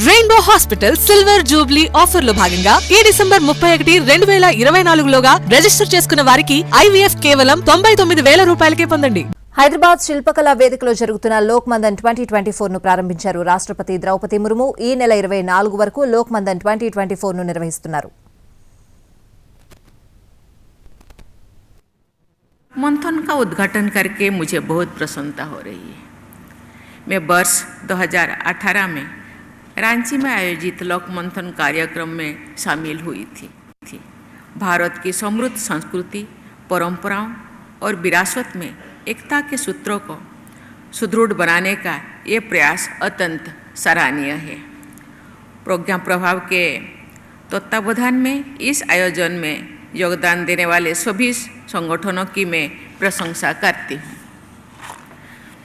Rainbow hospital silver Jubilee ఆఫర్లో భాగంగా ఈ డిసెంబర్ 31, 2024లోగా రిజిస్టర్ చేసుకున్న వారికి IVF కేవలం 99,000 రూపాయలకే పొందండి. హైదరాబాద్ శిల్పకళా వేదికలో జరుగుతున్న లోక్ మందన్ 2024ను ప్రారంభించారు రాష్ట్రపతి ద్రౌపది ముర్ము. ఈ నెల 24 వరకు లోక్ మందన్ 2024ను నిర్వహిస్తున్నారు. मंथन का उद्घाटन करके मुझे बहुत प्रसन्नता हो रही है। मैं वर्ष 2018 में रांची में आयोजित लोक मंथन कार्यक्रम में शामिल हुई थी। भारत की समृद्ध संस्कृति, परंपराओं और विरासत में एकता के सूत्रों को सुदृढ़ बनाने का ये प्रयास अत्यंत सराहनीय है। प्रज्ञा प्रभाव के तत्वावधान में इस आयोजन में योगदान देने वाले सभी संगठनों की मैं प्रशंसा करती हूँ।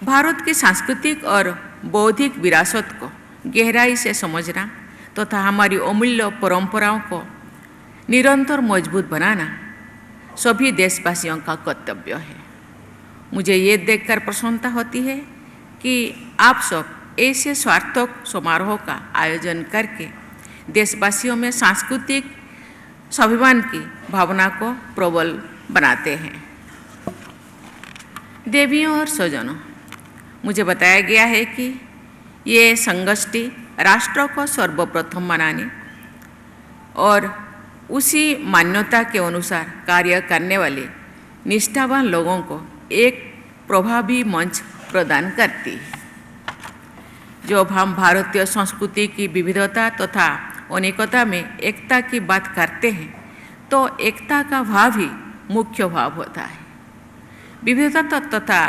भारत की सांस्कृतिक और बौद्धिक विरासत को गहराई से समझना तथा हमारी अमूल्य परंपराओं को निरंतर मजबूत बनाना सभी देशवासियों का कर्तव्य है। मुझे ये देखकर प्रसन्नता होती है कि आप सब ऐसे सार्थक समारोह का आयोजन करके देशवासियों में सांस्कृतिक स्वाभिमान की भावना को प्रबल बनाते हैं। देवियों और स्वजनों, मुझे बताया गया है कि ये संगोष्ठी राष्ट्र को सर्वप्रथम मनाने और उसी मान्यता के अनुसार कार्य करने वाले निष्ठावान लोगों को एक प्रभावी मंच प्रदान करती है। जब हम भारतीय संस्कृति की विविधता तथा अनेकता में एकता की बात करते हैं तो एकता का भाव ही मुख्य भाव होता है। विविधता तथा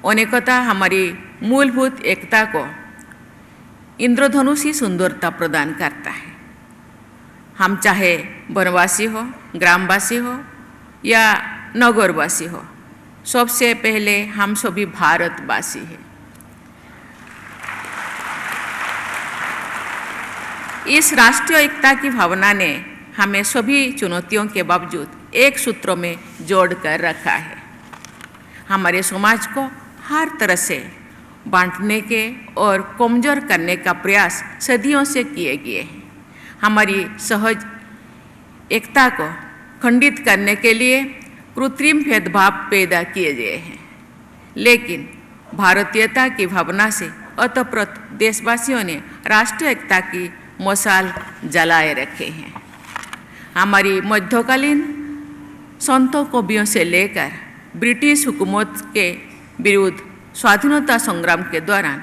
अनेकता हमारी मूलभूत एकता को इंद्रधनुषी सुंदरता प्रदान करता है। हम चाहे वनवासी हो, ग्रामवासी हो या नगरवासी हो, सबसे पहले हम सभी भारतवासी हैं। इस राष्ट्रीय एकता की भावना ने हमें सभी चुनौतियों के बावजूद एक सूत्र में जोड़कर रखा है। हमारे समाज को हर तरह से बांटने के और कमजोर करने का प्रयास सदियों से किए गए हैं। हमारी सहज एकता को खंडित करने के लिए कृत्रिम भेदभाव पैदा किए गए हैं, लेकिन भारतीयता की भावना से ओतप्रोत देशवासियों ने राष्ट्रीय एकता की मशाल जलाए रखे हैं। हमारी मध्यकालीन संतों कवियों से लेकर ब्रिटिश हुकूमत के विरुद्ध स्वाधीनता संग्राम के दौरान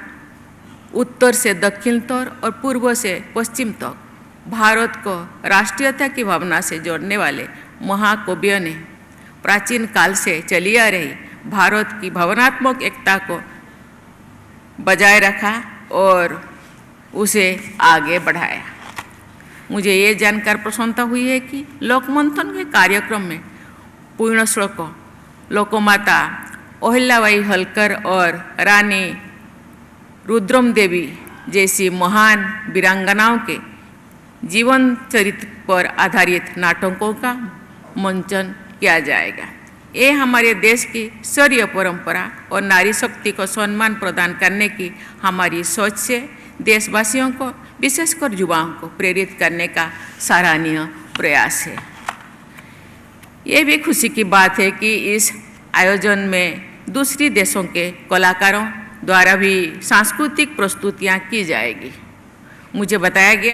उत्तर से दक्षिण तक और पूर्व से पश्चिम तक भारत को राष्ट्रीयता की भावना से जोड़ने वाले महाकवियों ने प्राचीन काल से चली आ रही भारत की भावनात्मक एकता को बजाय रखा और उसे आगे बढ़ाया। मुझे ये जानकर प्रसन्नता हुई है कि लोकमंथन के कार्यक्रम में पूर्ण श्लोकों लोकमाता अहिल्याबाई होलकर और रानी रुद्रम देवी जैसी महान वीरांगनाओं के जीवन चरित्र पर आधारित नाटकों का मंचन किया जाएगा। ये हमारे देश की शौर्य परंपरा और नारी शक्ति को सम्मान प्रदान करने की हमारी सोच से देशवासियों को विशेषकर युवाओं को प्रेरित करने का सराहनीय प्रयास है। ये भी खुशी की बात है कि इस आयोजन में दूसरी देशों के कलाकारों द्वारा भी सांस्कृतिक प्रस्तुतियाँ की जाएगी। मुझे बताया गया